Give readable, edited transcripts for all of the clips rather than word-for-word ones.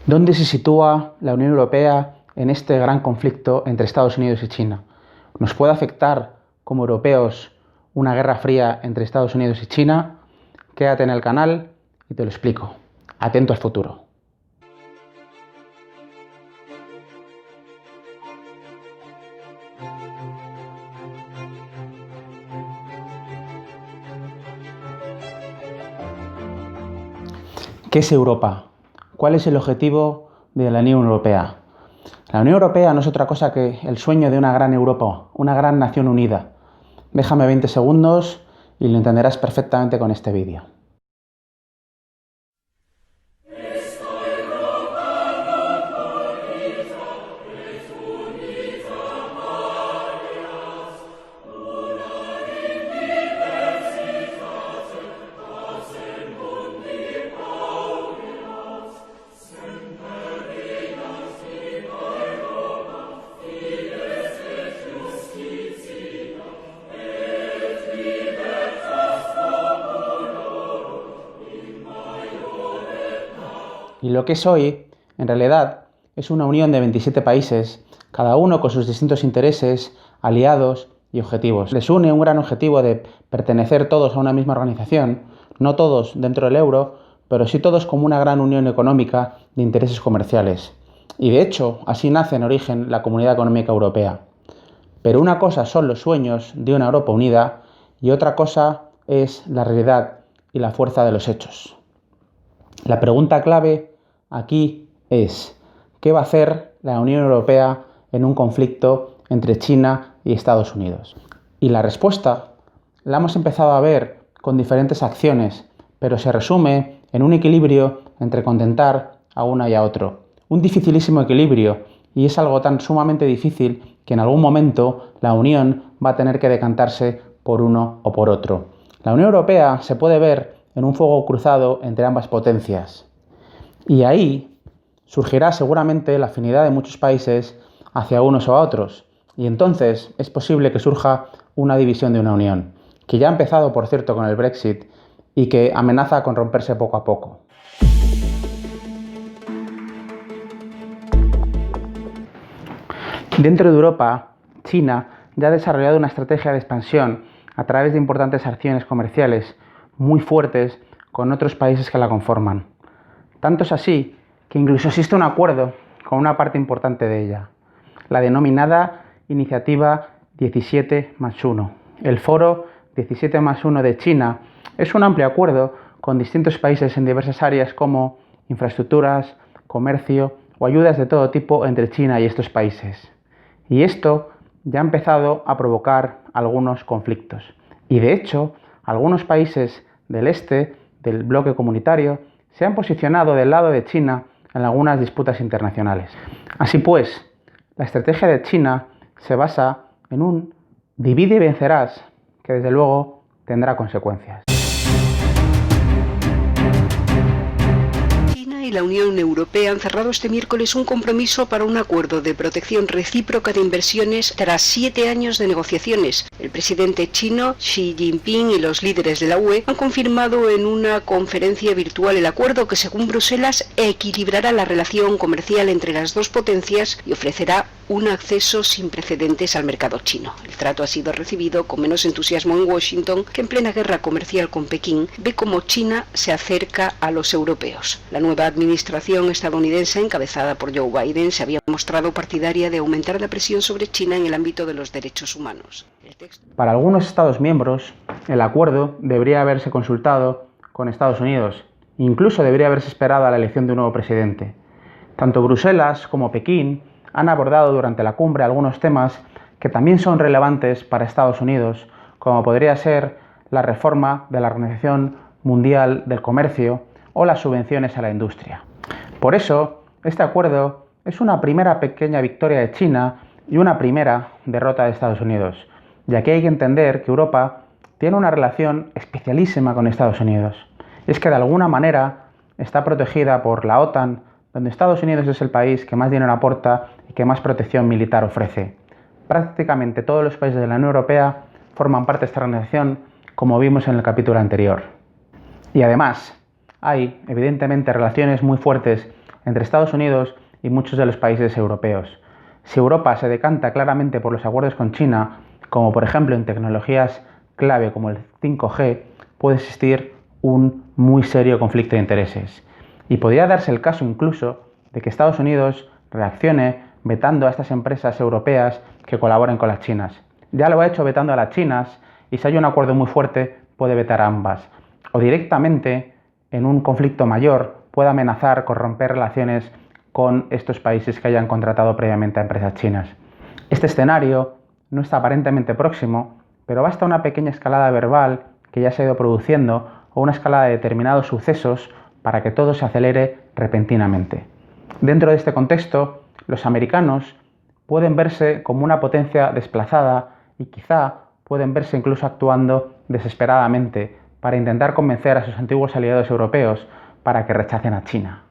¿Dónde se sitúa la Unión Europea en este gran conflicto entre Estados Unidos y China? ¿Nos puede afectar como europeos una guerra fría entre Estados Unidos y China? Quédate en el canal y te lo explico. Atento al futuro. ¿Qué es Europa? ¿Cuál es el objetivo de la Unión Europea? La Unión Europea no es otra cosa que el sueño de una gran Europa, una gran nación unida. Déjame 20 segundos y lo entenderás perfectamente con este vídeo. Y lo que es hoy, en realidad, es una unión de 27 países, cada uno con sus distintos intereses, aliados y objetivos. Les une un gran objetivo de pertenecer todos a una misma organización, no todos dentro del euro, pero sí todos como una gran unión económica de intereses comerciales. Y de hecho, así nace en origen la Comunidad Económica Europea. Pero una cosa son los sueños de una Europa unida y otra cosa es la realidad y la fuerza de los hechos. La pregunta clave aquí es, ¿qué va a hacer la Unión Europea en un conflicto entre China y Estados Unidos? Y la respuesta la hemos empezado a ver con diferentes acciones, pero se resume en un equilibrio entre contentar a uno y a otro. Un dificilísimo equilibrio, y es algo tan sumamente difícil que en algún momento la Unión va a tener que decantarse por uno o por otro. La Unión Europea se puede ver en un fuego cruzado entre ambas potencias. Y ahí surgirá seguramente la afinidad de muchos países hacia unos o a otros. Y entonces es posible que surja una división de una unión, que ya ha empezado, por cierto, con el Brexit y que amenaza con romperse poco a poco. Dentro de Europa, China ya ha desarrollado una estrategia de expansión a través de importantes acciones comerciales muy fuertes con otros países que la conforman. Tanto es así que incluso existe un acuerdo con una parte importante de ella, la denominada Iniciativa 17+1. El Foro 17+1 de China es un amplio acuerdo con distintos países en diversas áreas como infraestructuras, comercio o ayudas de todo tipo entre China y estos países. Y esto ya ha empezado a provocar algunos conflictos. Y de hecho, algunos países del este, del bloque comunitario, se han posicionado del lado de China en algunas disputas internacionales. Así pues, la estrategia de China se basa en un divide y vencerás, que desde luego tendrá consecuencias. Y la Unión Europea han cerrado este miércoles un compromiso para un acuerdo de protección recíproca de inversiones tras 7 años de negociaciones. El presidente chino Xi Jinping y los líderes de la UE han confirmado en una conferencia virtual el acuerdo que, según Bruselas, equilibrará la relación comercial entre las dos potencias y ofrecerá un acceso sin precedentes al mercado chino. El trato ha sido recibido con menos entusiasmo en Washington, que en plena guerra comercial con Pekín ve cómo China se acerca a los europeos. La nueva administración estadounidense, encabezada por Joe Biden, se había mostrado partidaria de aumentar la presión sobre China en el ámbito de los derechos humanos. Para algunos Estados miembros, el acuerdo debería haberse consultado con Estados Unidos. Incluso debería haberse esperado a la elección de un nuevo presidente. Tanto Bruselas como Pekín han abordado durante la cumbre algunos temas que también son relevantes para Estados Unidos, como podría ser la reforma de la Organización Mundial del Comercio o las subvenciones a la industria. Por eso, este acuerdo es una primera pequeña victoria de China y una primera derrota de Estados Unidos, ya que hay que entender que Europa tiene una relación especialísima con Estados Unidos. Es que de alguna manera está protegida por la OTAN, donde Estados Unidos es el país que más dinero aporta y que más protección militar ofrece. Prácticamente todos los países de la Unión Europea forman parte de esta organización, como vimos en el capítulo anterior. Y además, hay evidentemente relaciones muy fuertes entre Estados Unidos y muchos de los países europeos. Si Europa se decanta claramente por los acuerdos con China, como por ejemplo en tecnologías clave como el 5G, puede existir un muy serio conflicto de intereses. Y podría darse el caso incluso de que Estados Unidos reaccione vetando a estas empresas europeas que colaboren con las chinas. Ya lo ha hecho vetando a las chinas y si hay un acuerdo muy fuerte puede vetar a ambas. O directamente, en un conflicto mayor, puede amenazar con romper relaciones con estos países que hayan contratado previamente a empresas chinas. Este escenario no está aparentemente próximo, pero basta una pequeña escalada verbal que ya se ha ido produciendo o una escalada de determinados sucesos para que todo se acelere repentinamente. Dentro de este contexto, los americanos pueden verse como una potencia desplazada y quizá pueden verse incluso actuando desesperadamente para intentar convencer a sus antiguos aliados europeos para que rechacen a China.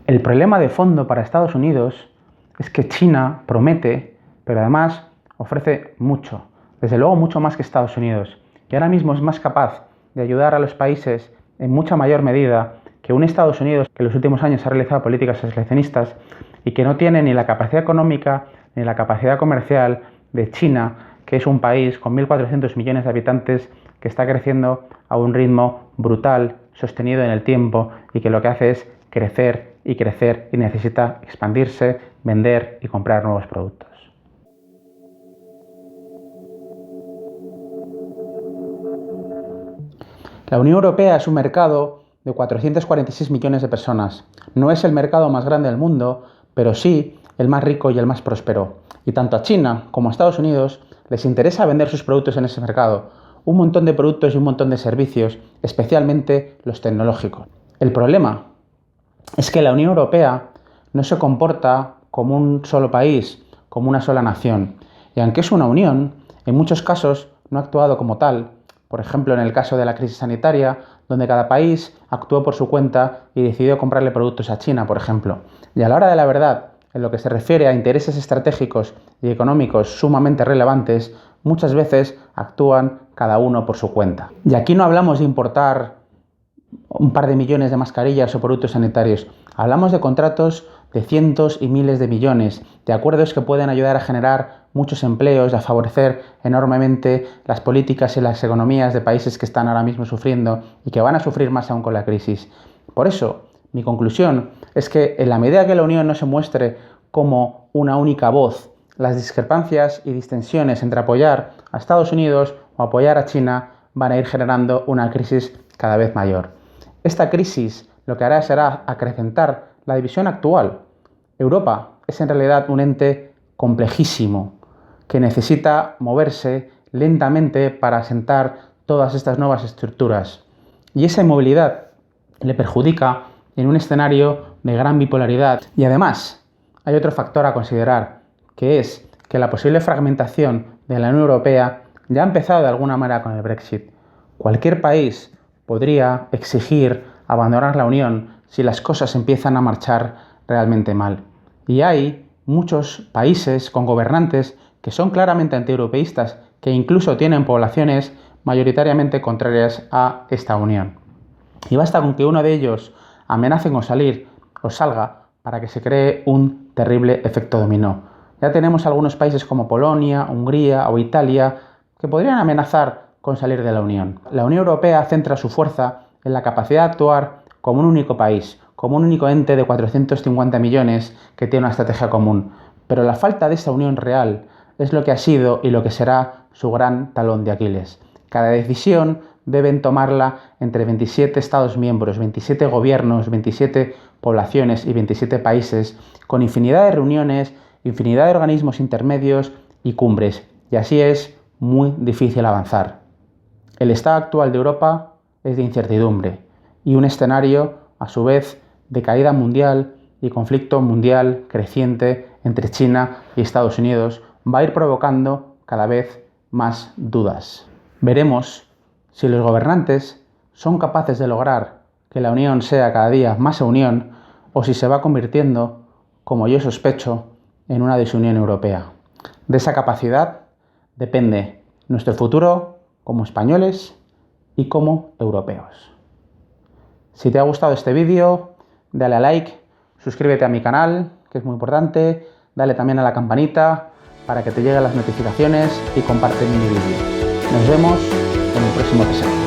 El problema de fondo para Estados Unidos es que China promete, pero además ofrece mucho, desde luego mucho más que Estados Unidos, y ahora mismo es más capaz de ayudar a los países en mucha mayor medida que un Estados Unidos que en los últimos años ha realizado políticas aislacionistas y que no tiene ni la capacidad económica ni la capacidad comercial de China, que es un país con 1.400 millones de habitantes que está creciendo a un ritmo brutal, sostenido en el tiempo y que lo que hace es crecer y crecer y necesita expandirse, vender y comprar nuevos productos. La Unión Europea es un mercado de 446 millones de personas. No es el mercado más grande del mundo, pero sí el más rico y el más próspero. Y tanto a China como a Estados Unidos les interesa vender sus productos en ese mercado. Un montón de productos y un montón de servicios, especialmente los tecnológicos. El problema es que la Unión Europea no se comporta como un solo país, como una sola nación. Y aunque es una unión, en muchos casos no ha actuado como tal. Por ejemplo, en el caso de la crisis sanitaria, donde cada país actuó por su cuenta y decidió comprarle productos a China, por ejemplo. Y a la hora de la verdad, en lo que se refiere a intereses estratégicos y económicos sumamente relevantes, muchas veces actúan cada uno por su cuenta. Y aquí no hablamos de importar un par de millones de mascarillas o productos sanitarios. Hablamos de contratos de cientos y miles de millones, de acuerdos que pueden ayudar a generar muchos empleos y a favorecer enormemente las políticas y las economías de países que están ahora mismo sufriendo y que van a sufrir más aún con la crisis. Por eso, mi conclusión es que en la medida que la Unión no se muestre como una única voz, las discrepancias y distensiones entre apoyar a Estados Unidos o apoyar a China van a ir generando una crisis cada vez mayor. Esta crisis lo que hará será acrecentar la división actual. Europa es en realidad un ente complejísimo que necesita moverse lentamente para asentar todas estas nuevas estructuras. Y esa inmovilidad le perjudica en un escenario de gran bipolaridad. Y además, hay otro factor a considerar, que es que la posible fragmentación de la Unión Europea ya ha empezado de alguna manera con el Brexit. Cualquier país podría exigir abandonar la Unión si las cosas empiezan a marchar realmente mal. Y hay muchos países con gobernantes que son claramente antieuropeístas, que incluso tienen poblaciones mayoritariamente contrarias a esta unión. Y basta con que uno de ellos amenace con salir o salga para que se cree un terrible efecto dominó. Ya tenemos algunos países como Polonia, Hungría o Italia que podrían amenazar con salir de la Unión. La Unión Europea centra su fuerza en la capacidad de actuar como un único país, como un único ente de 450 millones que tiene una estrategia común. Pero la falta de esa unión real es lo que ha sido y lo que será su gran talón de Aquiles. Cada decisión deben tomarla entre 27 Estados miembros, 27 gobiernos, 27 poblaciones y 27 países, con infinidad de reuniones, infinidad de organismos intermedios y cumbres. Y así es muy difícil avanzar. El estado actual de Europa es de incertidumbre y un escenario, a su vez, de caída mundial y conflicto mundial creciente entre China y Estados Unidos va a ir provocando cada vez más dudas. Veremos si los gobernantes son capaces de lograr que la Unión sea cada día más unión o si se va convirtiendo, como yo sospecho, en una desunión europea. De esa capacidad depende nuestro futuro como españoles y como europeos. Si te ha gustado este vídeo, dale a like, suscríbete a mi canal, que es muy importante, dale también a la campanita para que te lleguen las notificaciones y comparte mi vídeo. Nos vemos en el próximo episodio.